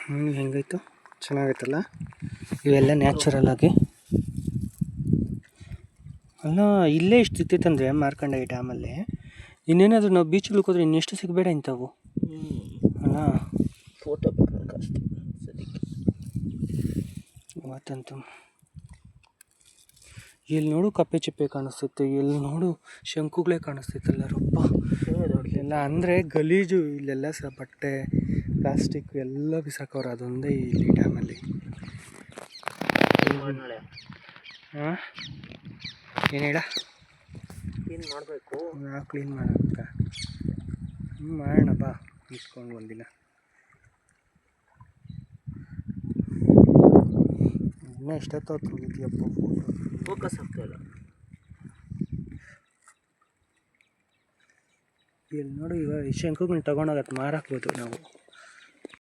ಹೆಂಗಾಯ್ತು, ಚೆನ್ನಾಗೈತಲ್ಲ. ಇವೆಲ್ಲ ನ್ಯಾಚುರಲ್ ಆಗಿ ಅಲ್ಲ. ಇಲ್ಲೇ ಇಷ್ಟು ಸಿಗ್ತೈತಂದರೆ ಮಾರ್ಕಂಡ ಡ್ಯಾಮಲ್ಲಿ, ಇನ್ನೇನಾದರೂ ನಾವು ಬೀಚ್ಗಳಿಗೆ ಹೋದ್ರೆ ಇನ್ನೆಷ್ಟು ಸಿಗಬೇಡ ಇಂಥವು ಅಲ್ಲ. ಫೋಟೋ ಬೇಕು ಅಷ್ಟೇ ಸದ್ಯಕ್ಕೆ. ಇವತ್ತಂತೂ ಇಲ್ಲಿ ನೋಡು ಕಪ್ಪೆ ಚಿಪ್ಪೆ ಕಾಣಿಸ್ತೈತೆ, ಇಲ್ಲಿ ನೋಡು ಶಂಕುಗಳೇ ಕಾಣಿಸ್ತೈತಲ್ಲ ರೊಪ್ಪ. ಇಲ್ಲೆಲ್ಲ ಅಂದರೆ ಗಲೀಜು, ಇಲ್ಲೆಲ್ಲ ಬಟ್ಟೆ ಪ್ಲಾಸ್ಟಿಕ್ ಎಲ್ಲ ಬಿಸಾಕವ್ರು, ಅದೊಂದೇ ಇಲ್ಲಿ ಡ್ಯಾಮಲ್ಲಿ. ಹಾಂ ಏನು ಹೇಳ, ಕ್ಲೀನ್ ಮಾಡಬೇಕು. ನಾವು ಕ್ಲೀನ್ ಮಾಡೋಕ್ಕ ಮಾಡೋಣ ಬಾ, ಇಸ್ಕೊಂಡು ಒಂದಿನ. ಇನ್ನೂ ಎಷ್ಟೊತ್ತು ಇದೆಯಪ್ಪ, ಫೋಕಸ್ ಆಗ್ತಾಯಿಲ್ಲ. ಇಲ್ಲಿ ನೋಡು, ಇವಾಗ ಶಂಕುಗಳನ್ನ ತೊಗೊಂಡೋಗತ್ತೆ ಮಾರಾಕ್ಬೋದು ನಾವು.